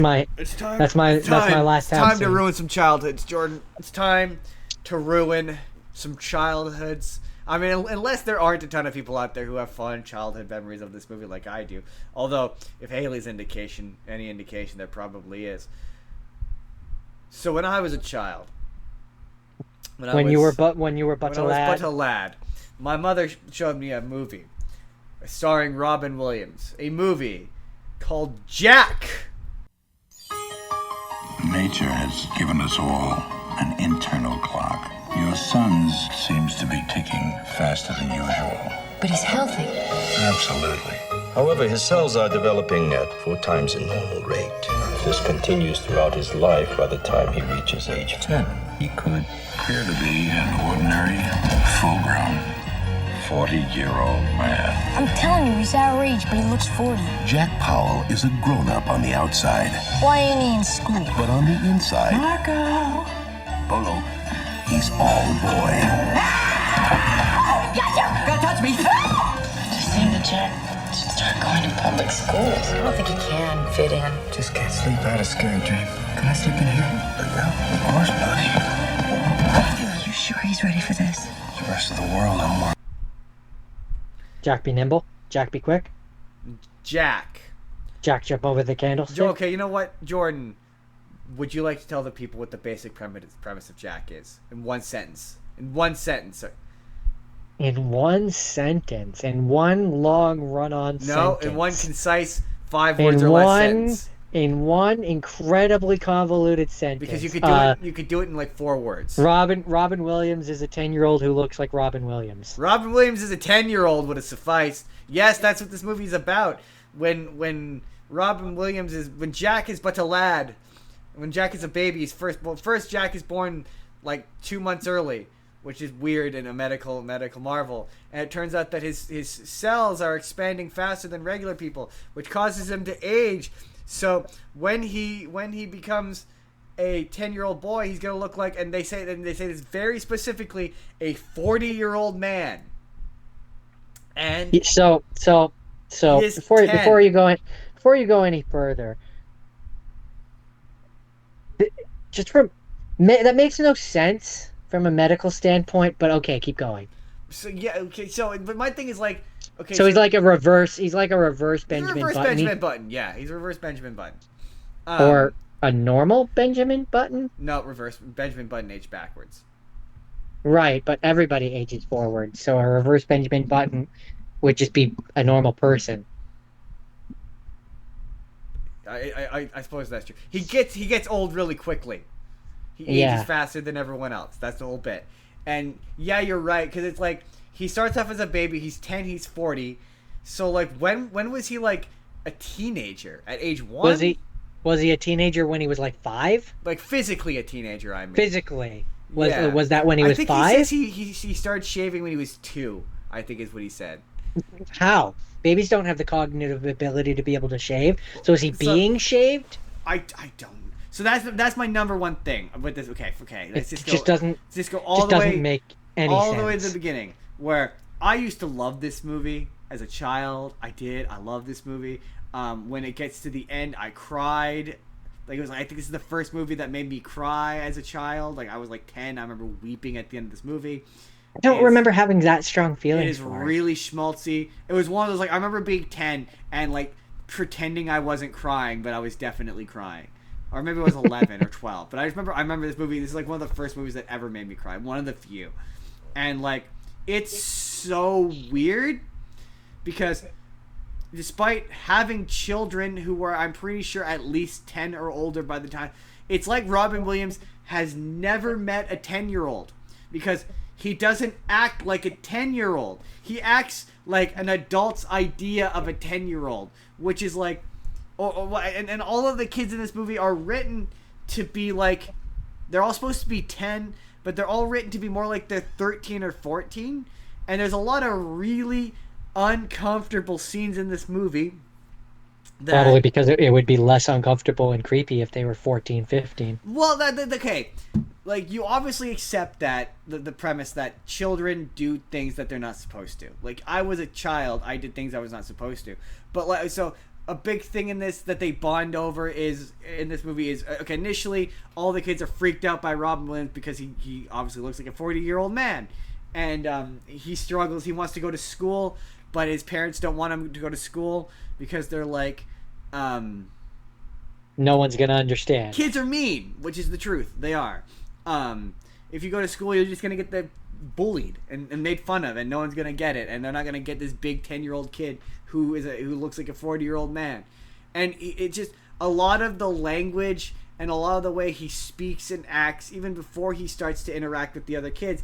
My It's time. that's my last It's time scene. to ruin some childhoods, Jordan. It's time to ruin some childhoods. I mean, unless there aren't a ton of people out there who have fond childhood memories of this movie like I do. Although, if Haley's any indication, there probably is. So when I was a child, When you were but a lad, my mother showed me a movie starring Robin Williams. A movie called Jack. Nature has given us all an internal clock. Your son's seems to be ticking faster than usual. But he's healthy. Absolutely. However, his cells are developing at 4 times the normal rate. If this continues throughout his life, by the time he reaches age 10, he could Appear to be an ordinary, full-grown, 40-year-old man. I'm telling you, he's our age, but he looks 40. Jack Powell is a grown-up on the outside, Why ain't he in school? but on the inside, Marco! Bolo, he's all boy. Gotta touch me! Just saying that Jack should start going to public schools. I don't think he can fit in. Just can't sleep. I had a scary dream. Can I sleep in here? Yeah, of course, buddy. Are you sure he's ready for this? The rest of the world, I'm worried. Jack be nimble, Jack be quick, Jack. Jack jump over the candlestick. Okay, you know what, Jordan? Would you like to tell the people what the basic premise of Jack is in one sentence? In one sentence, sir. In one sentence, in one long run-on sentence. No, in one concise 5 words or less sentence. In one incredibly convoluted sentence. Because you could do it. You could do it in like 4 words. Robin Williams is a 10-year-old who looks like Robin Williams. Robin Williams is a 10-year-old would have sufficed. Yes, that's what this movie is about. When Jack is but a lad, when Jack is a baby, he's first Jack is born like 2 months early, which is weird and a medical marvel. And it turns out that his cells are expanding faster than regular people, which causes him to age. So when he becomes a 10-year-old boy, he's gonna look like, and they say this very specifically, a 40-year-old man. And So before you go any further, that makes no sense from a medical standpoint. But okay, keep going. So yeah, okay. So but my thing is like, okay. So he's like a reverse Benjamin reverse Button. Benjamin Button. Yeah, he's a reverse Benjamin Button. Or a normal Benjamin Button. No, reverse Benjamin Button aged backwards. Right, but everybody ages forward. So a reverse Benjamin Button would just be a normal person. I suppose that's true. He gets old really quickly. He ages faster than everyone else. That's the whole bit. And yeah, you're right, because it's like he starts off as a baby. He's 10. He's 40. So like when was he like a teenager? At age 1? Was he a teenager when he was like 5? Like physically a teenager, I mean. Physically. Was that when he was 5? I think he started shaving when he was 2, I think is what he said. How? Babies don't have the cognitive ability to be able to shave. So is he being shaved? I don't. So that's my number one thing with this. Okay. Let's doesn't go all the way. Doesn't make any all sense. the way to the beginning, where I used to love this movie as a child. I did. I love this movie. When it gets to the end, I cried. Like I think this is the first movie that made me cry as a child. Like I was like 10. I remember weeping at the end of this movie. I don't remember having that strong feelings. It is really schmaltzy. It was one of those, like, I remember being 10 and like pretending I wasn't crying, but I was definitely crying. Or maybe it was 11 or 12. But I remember this movie. This is like one of the first movies that ever made me cry. One of the few. And like, it's so weird because despite having children who were, I'm pretty sure, at least 10 or older by the time, it's like Robin Williams has never met a 10-year-old because he doesn't act like a 10-year-old. He acts like an adult's idea of a 10-year-old, which is like, and all of the kids in this movie are written to be like, they're all supposed to be 10, but they're all written to be more like they're 13 or 14. And there's a lot of really uncomfortable scenes in this movie. Probably because it would be less uncomfortable and creepy if they were 14, 15. Well, okay. Like, you obviously accept that, the premise that children do things that they're not supposed to. Like, I was a child, I did things I was not supposed to. But, like, so, a big thing in this that they bond over is in this movie is okay. Initially, all the kids are freaked out by Robin Williams because he obviously looks like a 40-year-old man, and he struggles. He wants to go to school, but his parents don't want him to go to school because they're like, No one's gonna understand. kids are mean, which is the truth. They are. If you go to school, you're just gonna get bullied and made fun of, and no one's gonna get it, and they're not gonna get this big 10-year-old kid who looks like a 40-year-old man. And it just, a lot of the language and a lot of the way he speaks and acts, even before he starts to interact with the other kids,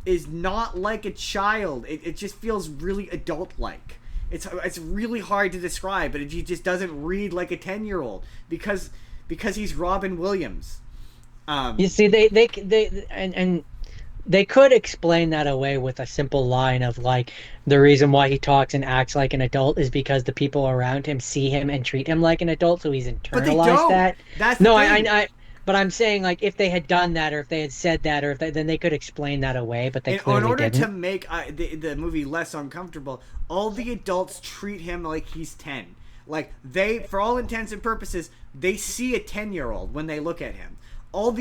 is not like a child. It just feels really adult-like. It's really hard to describe, but he just doesn't read like a 10-year-old because he's Robin Williams. You see, they could explain that away with a simple line of like, the reason why he talks and acts like an adult is because the people around him see him and treat him like an adult, so he's But they internalized don't. that. That's No, the thing. but I'm saying, like, if they had done that, or if they had said that, then they could explain that away, but they In clearly order didn't. to make the movie less uncomfortable, all the adults treat him like he's 10. Like, for all intents and purposes, they see a 10-year-old when they look at him. And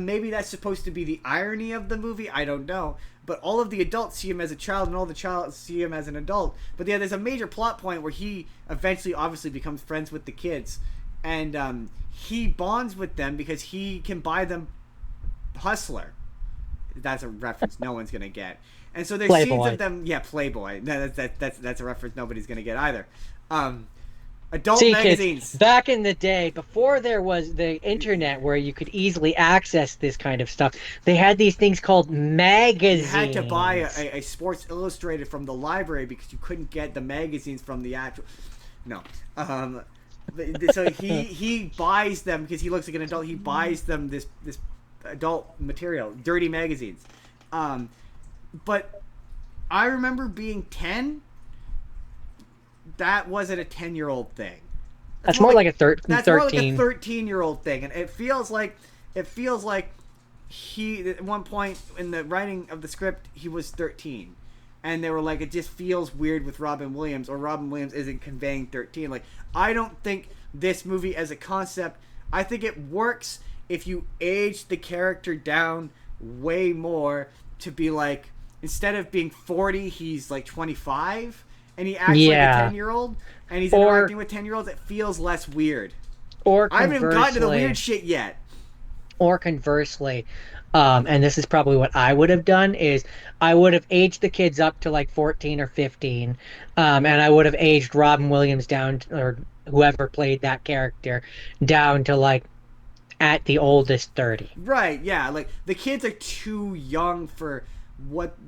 maybe that's supposed to be the irony of the movie, I don't know. But all of the adults see him as a child, and all the childs see him as an adult. But yeah, there's a major plot point where he eventually, obviously, becomes friends with the kids, and he bonds with them because he can buy them Hustler. That's a reference no one's gonna get. And so there's scenes Playboy. of them. Yeah, Playboy. No, that's a reference nobody's gonna get either. Adult See, magazines. kids, back in the day, before there was the internet where you could easily access this kind of stuff, they had these things called magazines. You had to buy a Sports Illustrated from the library because you couldn't get the magazines from the actual. No. So he buys them because he looks like an adult. He buys them this adult material, dirty magazines. But I remember being 10. That wasn't a 10-year-old thing. That's more like a 13. That's more like a 13-year-old thing, and it feels like he, at one point in the writing of the script, he was 13, and they were like, it just feels weird with Robin Williams, or Robin Williams isn't conveying 13. Like, I don't think this movie as a concept, I think it works if you age the character down way more to be like, instead of being 40, he's like 25. And he acts like a 10-year-old, and he's interacting with 10-year-olds. It feels less weird. Or I haven't even gotten to the weird shit yet. Or conversely, and this is probably what I would have done, is I would have aged the kids up to like 14 or 15, and I would have aged Robin Williams down, or whoever played that character, down to like at the oldest 30. Right, yeah. Like, the kids are too young for a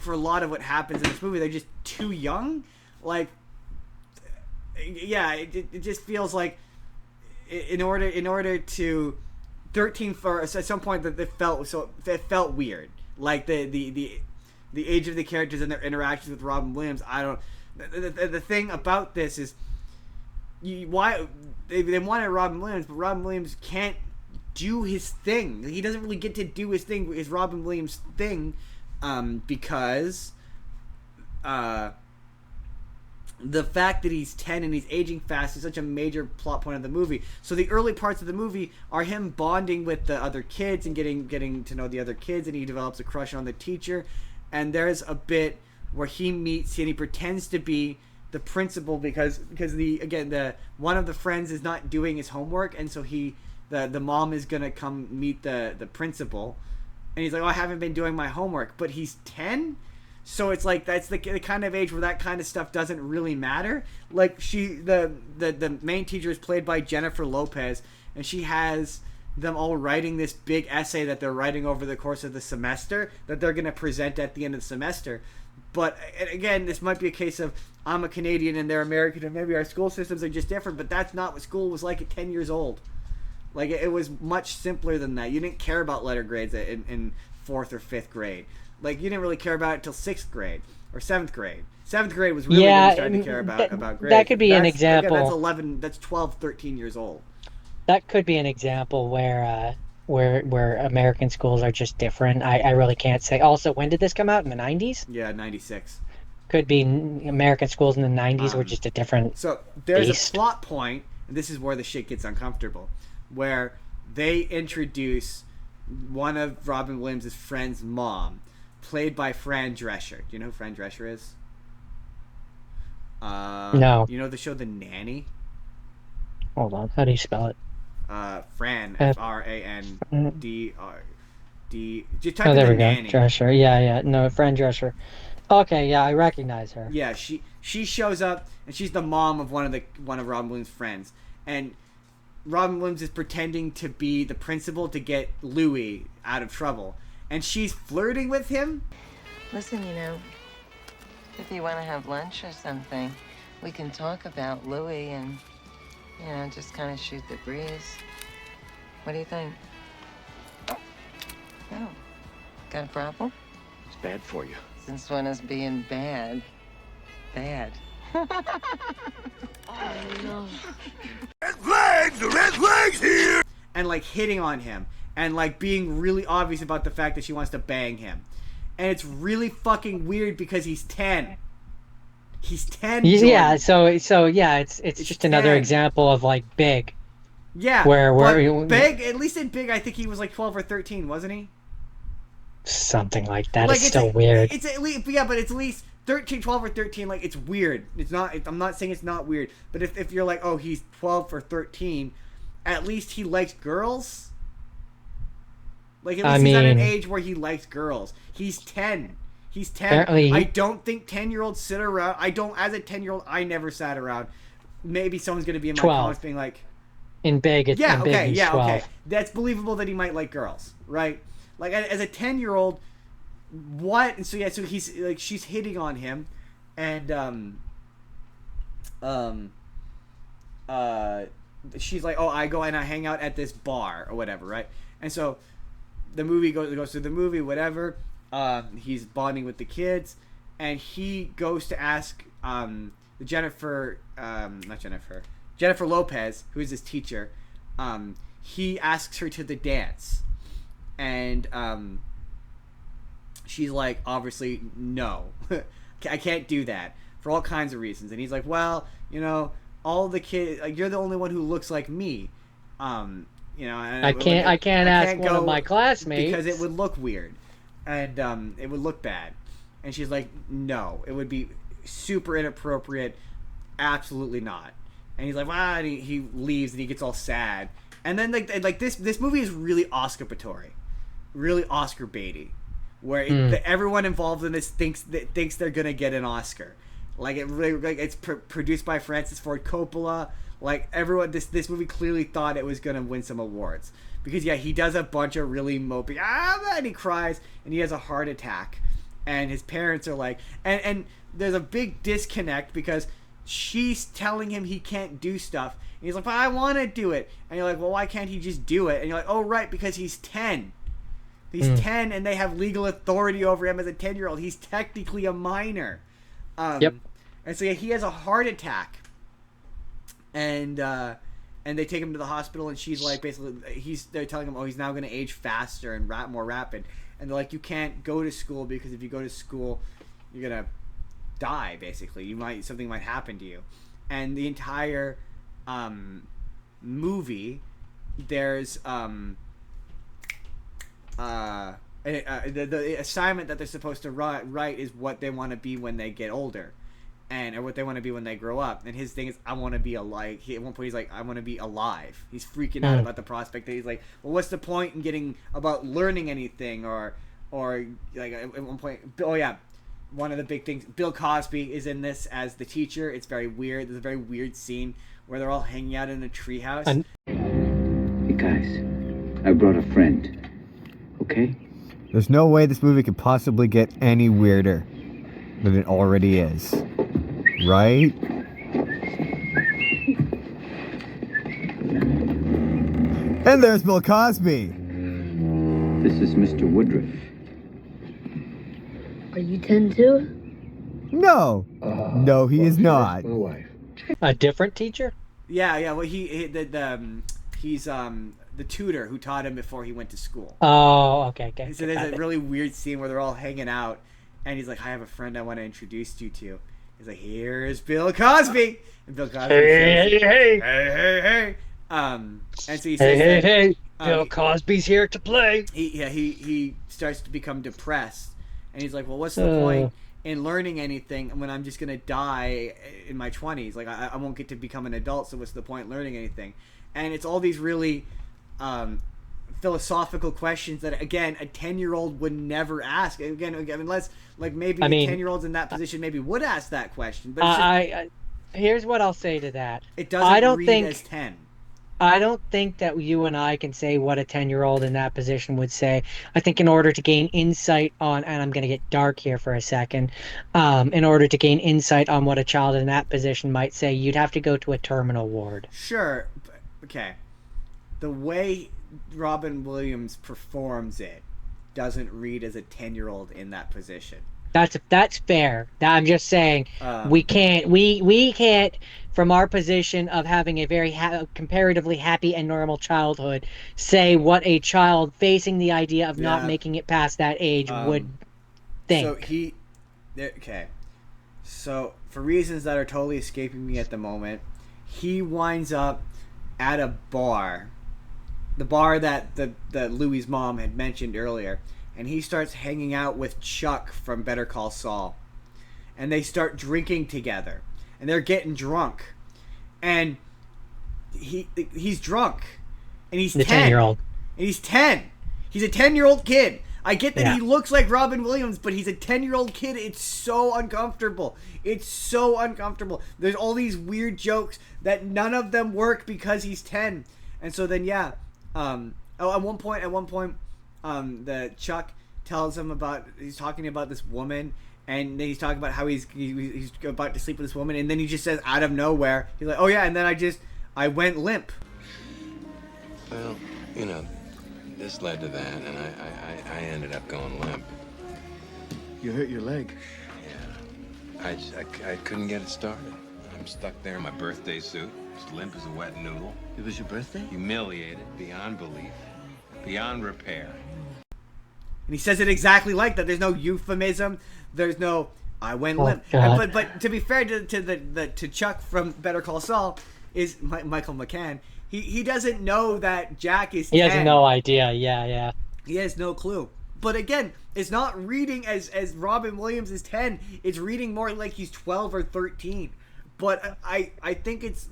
lot of what happens in this movie. They're just too young. Like, yeah, it just feels like in order to 13 for at some point that it felt weird. Like the age of the characters and their interactions with Robin Williams. I don't. The thing about this is, why they wanted Robin Williams, but Robin Williams can't do his thing. He doesn't really get to do his thing, his Robin Williams thing. Because the fact that he's 10 and he's aging fast is such a major plot point of the movie. So the early parts of the movie are him bonding with the other kids and getting to know the other kids, and he develops a crush on the teacher. And there's a bit where he meets and he pretends to be the principal because the one of the friends is not doing his homework, and so the mom is gonna come meet the principal. And he's like, oh, I haven't been doing my homework. But he's 10? So it's like, that's the kind of age where that kind of stuff doesn't really matter. Like, the main teacher is played by Jennifer Lopez, and she has them all writing this big essay that they're writing over the course of the semester that they're going to present at the end of the semester. But, again, this might be a case of, I'm a Canadian and they're American, and maybe our school systems are just different, but that's not what school was like at 10 years old. Like, it was much simpler than that. You didn't care about letter grades in 4th or 5th grade. Like, you didn't really care about it until 6th grade or 7th grade. 7th grade was really when you started to care about grades. That could be an example. Again, that's 12, 13 years old. That could be an example where American schools are just different. I really can't say. Also, when did this come out? In the 90s? Yeah, 96. could be American schools in the 90s were just a different So there's beast. a plot point, and this is where the shit gets uncomfortable, where they introduce one of Robin Williams' friend's mom, played by Fran Drescher. Do you know who Fran Drescher is? No. You know the show The Nanny? Hold on. How do you spell it? Fran, F-R-A-N-D-R-D. Just type Oh, in there The we go. Nanny. Drescher. Yeah. No, Fran Drescher. Okay, yeah, I recognize her. Yeah, she shows up, and she's the mom of one of Robin Williams' friends, and Robin Williams is pretending to be the principal to get Louis out of trouble, and she's flirting with him. Listen, if you want to have lunch or something, we can talk about Louis and, just kind of shoot the breeze. What do you think? Oh, got a problem? It's bad for you. Since when is being bad? Bad. Oh, no. Red flags! The red flags here! And like hitting on him, and like being really obvious about the fact that she wants to bang him, and it's really fucking weird because he's 10. He's 10. Yeah, Jordan. so yeah, it's just another 10. example of like Big. Yeah, Where but Big, at least in Big, I think he was like 12 or 13, wasn't he? Something like that. Like, It's still weird. It's at least, yeah, but it's at least 13, 12 or 13. Like, it's weird. It's not. I'm not saying it's not weird, but if you're like, oh, he's 12 or 13, at least he likes girls. Like, at least he's at an age where he likes girls. He's 10. He's 10. Apparently I don't think 10-year-olds sit around. I don't. As a 10-year-old, I never sat around. Maybe someone's gonna be in my 12. comments being like, In Big, it's yeah, in Big, okay, he's yeah, 12. okay. That's believable that he might like girls, right? Like as a 10-year-old, what? And so yeah, so he's like, she's hitting on him, and she's like, oh, I go and I hang out at this bar or whatever, right? And so the movie goes through the movie, whatever. He's bonding with the kids, and he goes to ask Jennifer Lopez, who is his teacher. He asks her to the dance, and she's like, obviously, no, I can't do that for all kinds of reasons. And he's like, well, all the kids, like, you're the only one who looks like me. And I can't ask one of my classmates because it would look weird, and it would look bad. And she's like, no, it would be super inappropriate. Absolutely not. And he's like, wow, and he leaves, and he gets all sad. And then like this movie is really Oscar-patory, really Oscar baity, where everyone involved in this thinks they're gonna get an Oscar. Like it really, like it's produced by Francis Ford Coppola. Like everyone, this movie clearly thought it was gonna win some awards, because yeah, he does a bunch of really mopey and he cries, and he has a heart attack, and his parents are like, and there's a big disconnect because she's telling him he can't do stuff, and he's like, but I want to do it. And you're like, well, why can't he just do it? And you're like, oh, right, because he's 10. He's 10, and they have legal authority over him as a 10-year-old. He's technically a minor. Yep. And so yeah, he has a heart attack, and they take him to the hospital, and she's like, basically, they're telling him, oh, he's now going to age faster and more rapid. And they're like, you can't go to school, because if you go to school, you're going to die, basically. Something might happen to you. And the entire movie, there's the assignment that they're supposed to write is what they want to be when they get older, or what they want to be when they grow up. And his thing is, I want to be alive. At one point he's like, I want to be alive. He's freaking out about the prospect that he's like, well, what's the point in getting about learning anything, or like at one point, oh yeah, one of the big things, Bill Cosby is in this as the teacher. It's very weird. There's a very weird scene where they're all hanging out in a treehouse. Hey guys, I brought a friend. Okay? There's no way this movie could possibly get any weirder than it already is. Right? And there's Bill Cosby. This is Mr. Woodruff. Are you 10 too? No. No, he is not. My wife. A different teacher? Yeah. Well, he's the tutor who taught him before he went to school. Oh, okay. So there's a really weird scene where they're all hanging out, and he's like, I have a friend I want to introduce you to. He's like, here's Bill Cosby. And Bill Cosby says, hey. And so he says, hey. Bill Cosby's here to play. He starts to become depressed. And he's like, well, what's the point in learning anything when I'm just going to die in my 20s? Like, I won't get to become an adult, so what's the point in learning anything? And it's all these really philosophical questions that, again, a 10-year-old would never ask. Again, unless, like, maybe 10-year-olds in that position maybe would ask that question. But here's what I'll say to that. It doesn't read as 10. I don't think that you and I can say what a 10-year-old in that position would say. I think in order to gain insight on, and I'm going to get dark here for a second, in order to gain insight on what a child in that position might say, you'd have to go to a terminal ward. Sure. Okay. The way Robin Williams performs it doesn't read as a 10-year-old in that position. That's fair. I'm just saying we can't from our position of having a very comparatively happy and normal childhood say what a child facing the idea of not making it past that age would think. Okay. So for reasons that are totally escaping me at the moment, he winds up at a bar, the bar that Louie's mom had mentioned earlier. And he starts hanging out with Chuck from Better Call Saul. And they start drinking together. And they're getting drunk. And he's drunk. And he's 10. The 10-year-old. And he's 10. He's a 10-year-old kid. I get that he looks like Robin Williams, but he's a 10-year-old kid. It's so uncomfortable. It's so uncomfortable. There's all these weird jokes that none of them work because he's 10. And so then, at one point, the Chuck tells him he's talking about this woman, and then he's talking about how he's about to sleep with this woman, and then he just says out of nowhere, he's like, oh yeah, and then I went limp. Well, this led to that, and I ended up going limp. You hurt your leg. Yeah. I couldn't get it started. I'm stuck there in my birthday suit, as limp as a wet noodle. It was your birthday? Humiliated beyond belief, beyond repair. And he says it exactly like that. There's no euphemism. There's no I went limp. But to be fair to Chuck from Better Call Saul, is Michael McCann. He doesn't know that Jack is 10. He has no idea. Yeah. He has no clue. But again, it's not reading as Robin Williams is 10. It's reading more like he's 12 or 13. But I think it's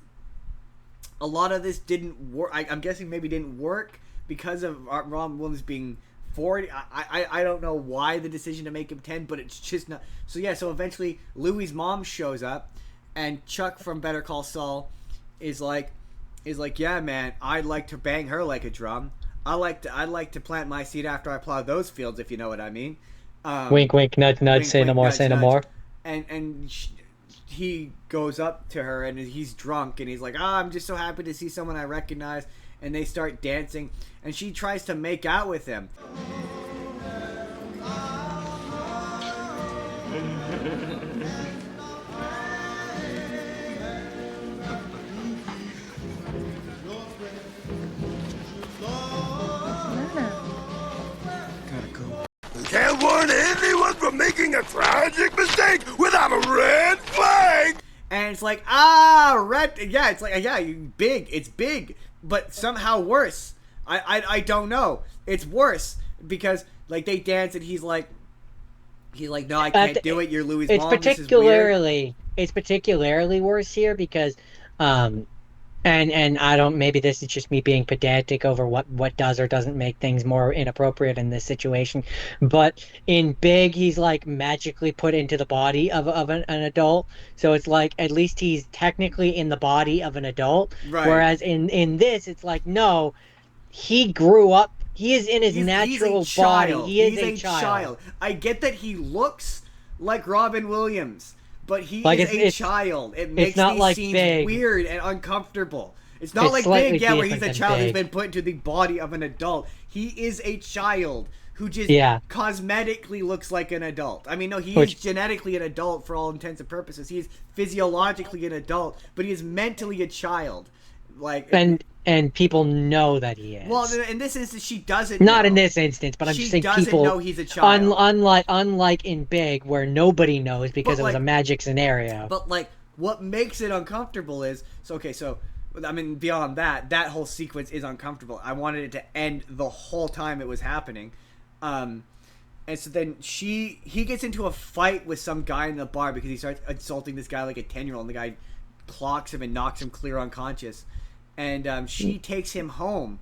a lot of this didn't work. I'm guessing maybe didn't work because of Robin Williams being 40. I don't know why the decision to make him 10, but it's just not. So eventually Louie's mom shows up, and Chuck from Better Call Saul is like, yeah, man, I'd like to bang her like a drum. I'd like to plant my seed after I plow those fields, if you know what I mean. Wink, wink, nudge, nudge. Wink, say wink, no more. nudge, say no nudge. more. And he goes up to her, and he's drunk, and he's like, I'm just so happy to see someone I recognize. And they start dancing, and she tries to make out with him. Can't warn anyone from making a tragic mistake without a red flag. And it's like, red. Yeah, it's like, big. It's big, but somehow worse. I don't know. It's worse because like they dance and he's like, no, I can't do it. You're Louis' mom. It's particularly worse here because, and I don't. Maybe this is just me being pedantic over what does or doesn't make things more inappropriate in this situation. But in Big, he's like magically put into the body of an adult, so it's like at least he's technically in the body of an adult. Right. Whereas in this, it's like no, he grew up. He is in his natural body. He is a child. I get that he looks like Robin Williams. But he is a child. It makes these scenes weird and uncomfortable. It's not like Big, where he's a child who's been put into the body of an adult. He is a child who just cosmetically looks like an adult. I mean, no, he is genetically an adult for all intents and purposes. He is physiologically an adult, but he is mentally a child. and people know that he is. Well, in this instance, she doesn't Not know. in this instance, but I'm She just saying doesn't people know he's a child. unlike in Big where nobody knows because But, it was a like- magic scenario. But like, what makes it uncomfortable is so. I mean, beyond that whole sequence is uncomfortable. I wanted it to end the whole time it was happening, and so then he gets into a fight with some guy in the bar because he starts insulting this guy like a 10-year-old, and the guy clocks him and knocks him clear unconscious, and she takes him home.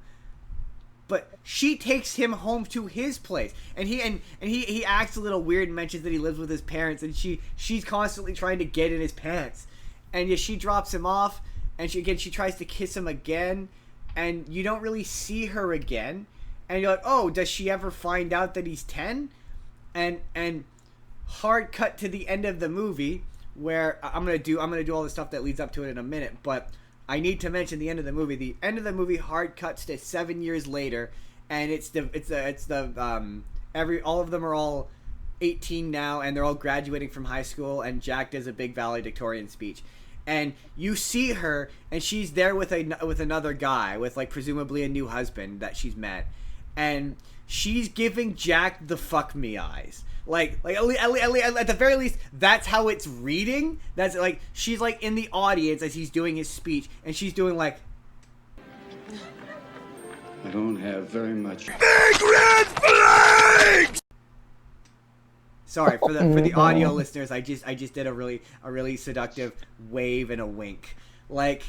But she takes him home to his place, and he acts a little weird and mentions that he lives with his parents, and she's constantly trying to get in his pants, and she drops him off, and she tries to kiss him again, and you don't really see her again, and you're like, oh, does she ever find out that he's 10? And hard cut to the end of the movie where I'm gonna do all the stuff that leads up to it in a minute, but I need to mention the end of the movie. The end of the movie hard cuts to 7 years later, and all of them are all 18 now, and they're all graduating from high school, and Jack does a big valedictorian speech, and you see her, and she's there with another guy, with like presumably a new husband that she's met, and she's giving Jack the fuck me eyes. Like at the very least, that's how it's reading. That's like she's like in the audience as he's doing his speech, and she's doing like, I don't have very much. Big red flags! sorry for the audio listeners. I just did a really seductive wave and a wink, like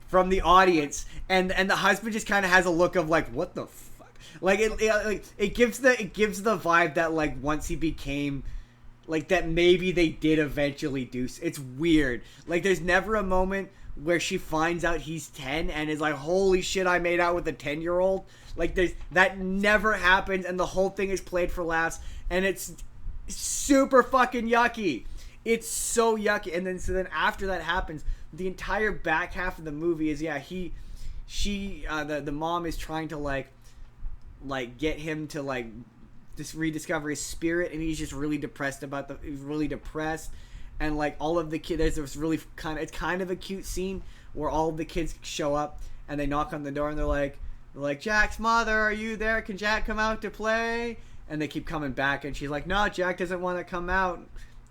from the audience, and the husband just kind of has a look of like, what the fuck? Like it gives the vibe that like once he became like that maybe they did eventually do. It's weird. Like there's never a moment where she finds out he's 10 and is like, holy shit, I made out with a 10-year-old. Like that never happens, and the whole thing is played for laughs, and it's super fucking yucky. It's so yucky. And then after that happens, the entire back half of the movie is the mom is trying to like get him to like just rediscover his spirit, and he's just really depressed and like all of the kids, there's this really it's kind of a cute scene where all of the kids show up and they knock on the door and they're like Jack's mother, are you there? Can Jack come out to play? And they keep coming back, and she's like, no, Jack doesn't want to come out,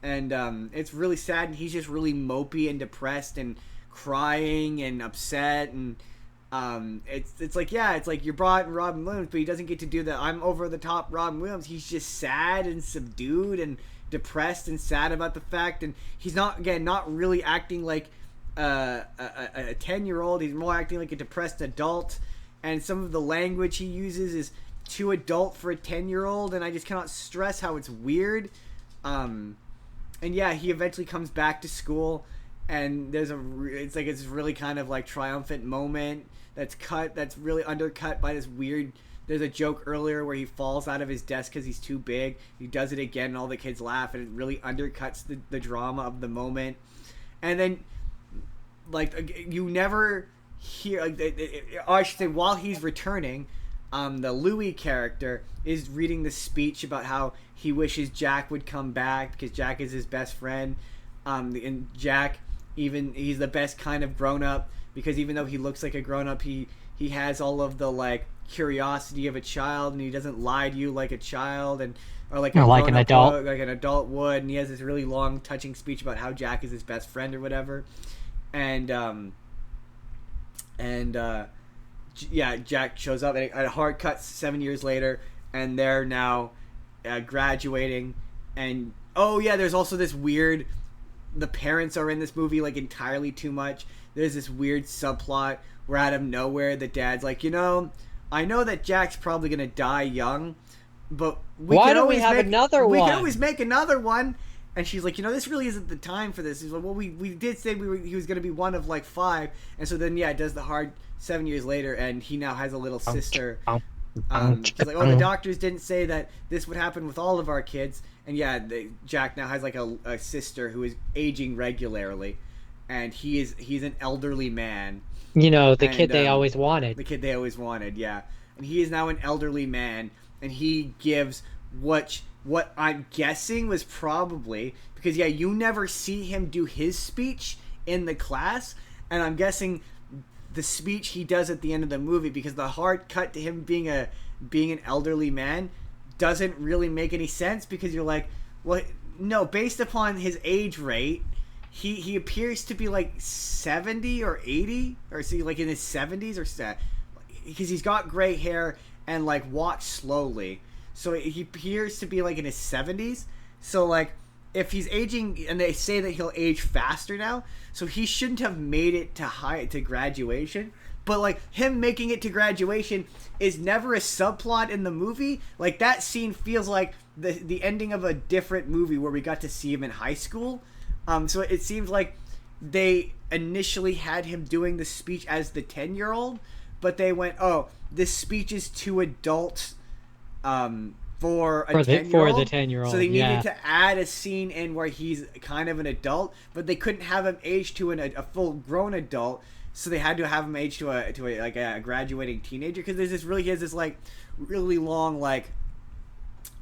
and it's really sad, and he's just really mopey and depressed and crying and upset, and it's like you brought in Robin Williams, but he doesn't get to do that I'm over the top Robin Williams. He's just sad and subdued and depressed and sad about the fact, and he's not really acting like a 10-year-old. He's more acting like a depressed adult, and some of the language he uses is too adult for a 10-year-old, and I just cannot stress how it's weird. And yeah, he eventually comes back to school, and it's really kind of like triumphant moment that's really undercut by this weird. There's a joke earlier where he falls out of his desk because he's too big. He does it again, and all the kids laugh, and it really undercuts the drama of the moment. And then, like, you never hear. I should say, while he's returning, the Louis character is reading the speech about how he wishes Jack would come back because Jack is his best friend. And Jack, he's the best kind of grown up because even though he looks like a grown up, he has all of the like curiosity of a child, and he doesn't lie to you like a child or like an adult would, and he has this really long touching speech about how Jack is his best friend or whatever, and Jack shows up, and a hard cut 7 years later, and they're now graduating, and there's also this weird, the parents are in this movie like entirely too much. There's this weird subplot where out of nowhere the dad's like, I know that Jack's probably gonna die young, but why don't we have another one? We can always make another one. And she's like, this really isn't the time for this. He's like, well, we did say he was gonna be one of like 5, and so then it does the hard 7 years later, and he now has a little sister. She's like, the doctors didn't say that this would happen with all of our kids, and Jack now has like a sister who is aging regularly, and he's an elderly man. The kid they always wanted. The kid they always wanted, yeah. And he is now an elderly man, and he gives what I'm guessing was probably, because you never see him do his speech in the class, and I'm guessing the speech he does at the end of the movie, because the hard cut to him being an elderly man doesn't really make any sense, because you're like, well, no, based upon his age rate, he appears to be like 70 or 80, or is he like in his 70s, or because he's got gray hair and like walks slowly, so he appears to be like in his 70s. So like, if he's aging, and they say that he'll age faster now, so he shouldn't have made it to graduation. But like, him making it to graduation is never a subplot in the movie. Like, that scene feels like the ending of a different movie where we got to see him in high school. So it seems like they initially had him doing the speech as the 10-year-old, but they went, oh, this speech is too adult for a 10-year-old. For the 10-year-old, so they needed to add a scene in where he's kind of an adult, but they couldn't have him age to a full-grown adult, so they had to have him age to a graduating teenager, because he has this like really long, like,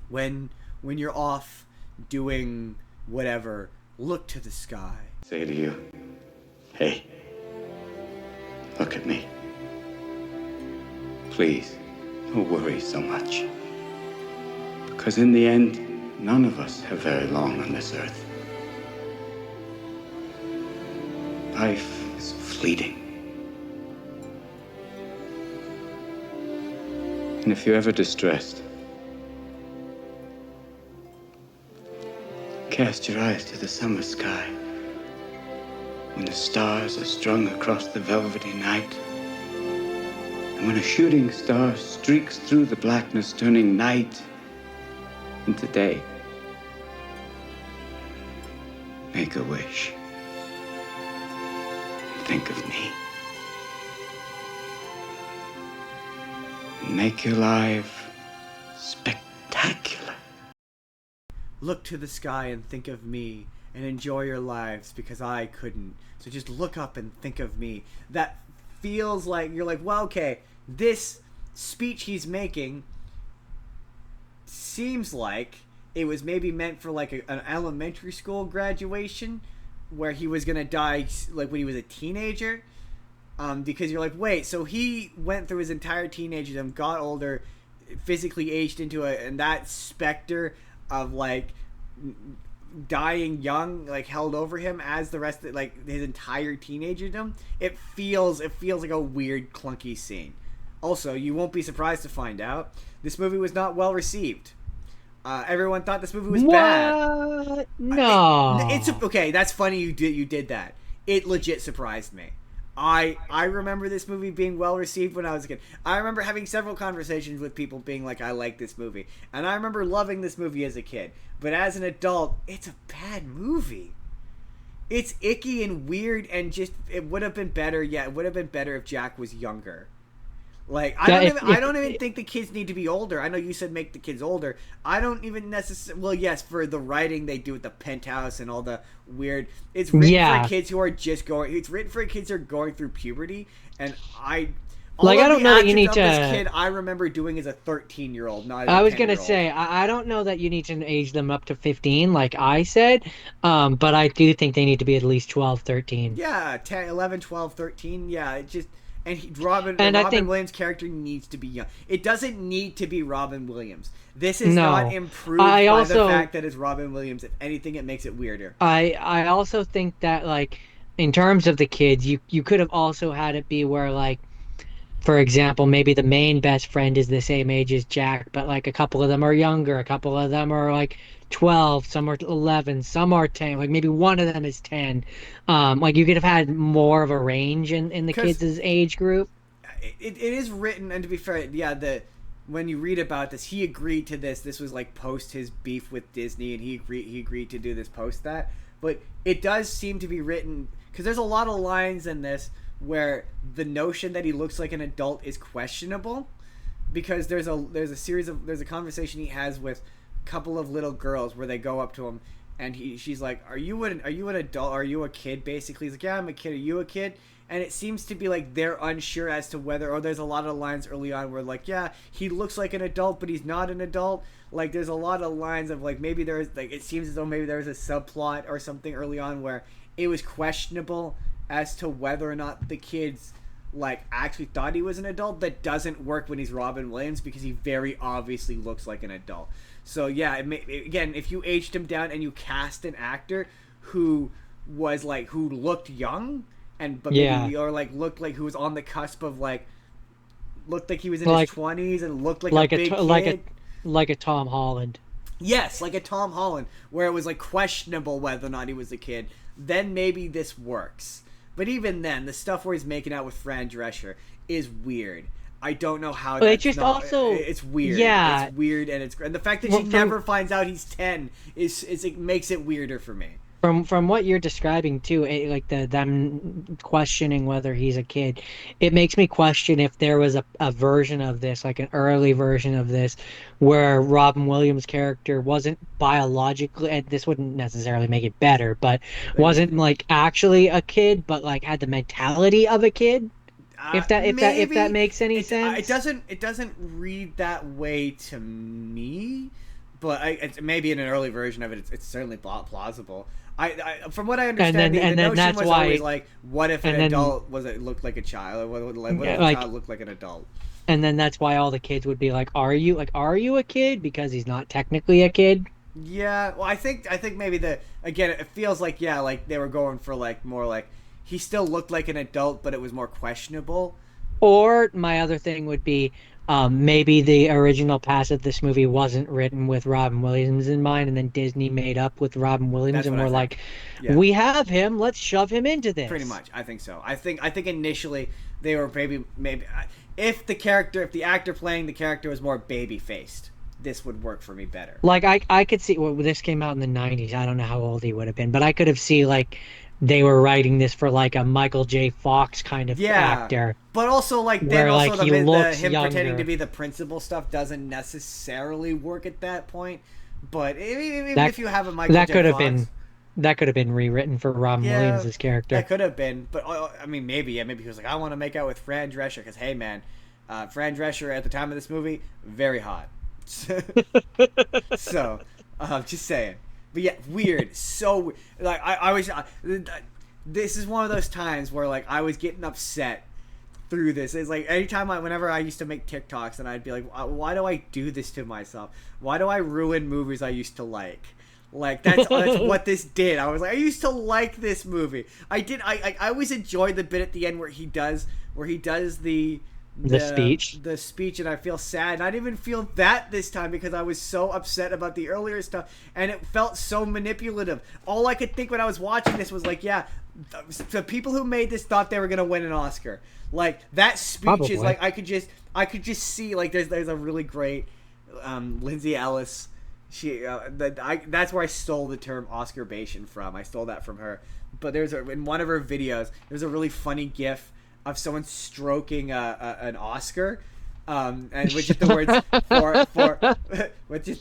when you're off doing whatever, look to the sky. Say to you, hey, look at me. Please, don't worry so much. Because in the end, none of us have very long on this earth. Life is fleeting. And if you're ever distressed, cast your eyes to the summer sky, when the stars are strung across the velvety night, and when a shooting star streaks through the blackness, turning night into day. Make a wish. And think of me. And make your life spectacular. Look to the sky and think of me, and enjoy your lives, because I couldn't. So just look up and think of me. That feels like, you're like, well, okay, this speech he's making seems like it was maybe meant for like an elementary school graduation, where he was gonna die like when he was a teenager, because you're like, wait, so he went through his entire teenagerdom, got older, physically aged into and that specter of like dying young like held over him as the rest of like his entire teenagerdom. It feels like a weird, clunky scene. Also, you won't be surprised to find out this movie was not well received. Everyone thought this movie was bad. No. It's okay. That's funny. You did that. It legit surprised me. I remember this movie being well received when I was a kid. I remember having several conversations with people being like, I like this movie. And I remember loving this movie as a kid. But as an adult, it's a bad movie. It's icky and weird, and just, it would have been better. Yeah, it would have been better if Jack was younger. Like, I don't even think the kids need to be older. I know you said make the kids older. I don't even necessarily... Well, yes, for the writing they do with the penthouse and all the weird... It's written for kids who are just going... It's written for kids who are going through puberty, and I don't know that you need to... This kid I remember doing as a 13-year-old, not as a 10-year-old. I was gonna say, I don't know that you need to age them up to 15, like I said, but I do think they need to be at least 12, 13. Yeah, 10, 11, 12, 13, yeah, it just... And Robin Williams' character needs to be young. It doesn't need to be Robin Williams. This is not improved by the fact that it's Robin Williams. If anything, it makes it weirder. I also think that, like, in terms of the kids, you could have also had it be where, like, for example, maybe the main best friend is the same age as Jack, but, like, a couple of them are younger, a couple of them are, like, 12, some are 11, some are 10, like maybe one of them is 10. Like, you could have had more of a range in the kids' age group. It is written, and to be fair, yeah, when you read about this, he agreed to this. This was like post his beef with Disney, and he agreed to do this post that. But it does seem to be written, because there's a lot of lines in this where the notion that he looks like an adult is questionable, because there's a conversation he has with couple of little girls where they go up to him, and she's like, are you an adult, are you a kid, basically? He's like, yeah, I'm a kid, are you a kid? And it seems to be like they're unsure as to whether, or there's a lot of lines early on where like, yeah, he looks like an adult but he's not an adult. Like, there's a lot of lines of like, maybe there's like, it seems as though maybe there was a subplot or something early on where it was questionable as to whether or not the kids like actually thought he was an adult, that doesn't work when he's Robin Williams because he very obviously looks like an adult. So yeah, again, if you aged him down and you cast an actor who was like who looked young but maybe or like looked like who was on the cusp of like looked like he was in his 20s and looked like a big kid. Like a Tom Holland. Yes, like a Tom Holland, where it was like questionable whether or not he was a kid. Then maybe this works. But even then, the stuff where he's making out with Fran Drescher is weird. I don't know how. But it's weird. Yeah, it's weird, and the fact that she never finds out he's 10 it makes it weirder for me. From what you're describing too, like them questioning whether he's a kid, it makes me question if there was a version of this, like an early version of this, where Robin Williams' character wasn't biologically, and this wouldn't necessarily make it better, but wasn't like actually a kid, but like had the mentality of a kid. If that makes any sense. It doesn't read that way to me, but it's maybe in an early version of it, it's certainly plausible. I from what I understand, the notion was always like, what if an adult looked like a child? What if a child looked like an adult? And then that's why all the kids would be like, are you a kid? Because he's not technically a kid. Yeah, well, I think maybe again, it feels like like they were going for like more like he still looked like an adult, but it was more questionable. Or my other thing would be maybe the original pass of this movie wasn't written with Robin Williams in mind, and then Disney made up with Robin Williams, and we're like, we have him, let's shove him into this. Pretty much, I think so. I think initially they were maybe if the actor playing the character was more baby faced, this would work for me better. Like I could see this came out in the 90s. I don't know how old he would have been, but I could have seen like they were writing this for like a Michael J. Fox kind of actor. But also like then also him younger. pretending to be the principal stuff doesn't necessarily work at that point. But even if you have a Michael J. Fox, that could have been rewritten for Robin Williams' character. That could have been, but I mean maybe he was like, I want to make out with Fran Drescher because hey man, Fran Drescher at the time of this movie very hot. So just saying. But yeah, weird. So like I was. This is one of those times where like I was getting upset through this. It's like anytime whenever I used to make TikToks, and I'd be like, why do I do this to myself? Why do I ruin movies I used to like? Like that's what this did. I was like, I used to like this movie. I always enjoyed the bit at the end where he does the speech, and I feel sad. And I didn't even feel that this time because I was so upset about the earlier stuff, and it felt so manipulative. All I could think when I was watching this was like, yeah, the people who made this thought they were gonna win an Oscar. Like that speech is like I could just see like there's a really great Lindsay Ellis. That's where I stole the term Oscar-bation from. I stole that from her. But in one of her videos, there's a really funny GIF of someone stroking an Oscar, and with just the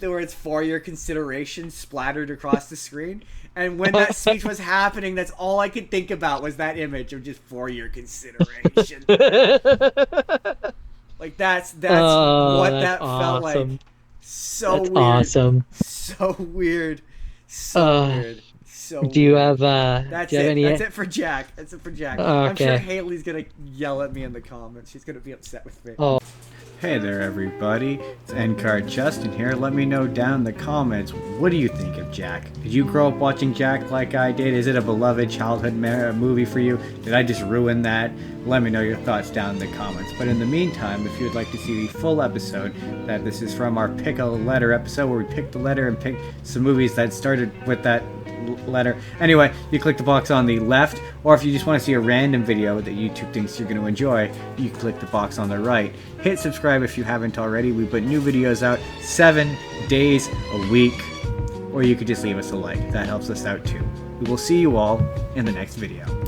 words for your consideration splattered across the screen. And when that speech was happening, that's all I could think about was that image of just for your consideration. Like that's what that felt like. So that's weird. Awesome. So weird. So weird. So do you have that's it for Jack. Okay. I'm sure Haley's gonna yell at me in the comments. She's gonna be upset with me. Oh. Hey there everybody, it's Endcard Justin here. Let me know down in the comments, what do you think of Jack? Did you grow up watching Jack like I did? Is it a beloved childhood movie for you? Did I just ruin that? Let me know your thoughts down in the comments. But in the meantime, if you would like to see the full episode, that this is from our Pick a Letter episode where we picked a letter and picked some movies that started with that letter. Anyway, you click the box on the left, or if you just want to see a random video that YouTube thinks you're going to enjoy, you click the box on the right. Hit subscribe if you haven't already. We put new videos out 7 days a week, or you could just leave us a like. That helps us out too. We will see you all in the next video.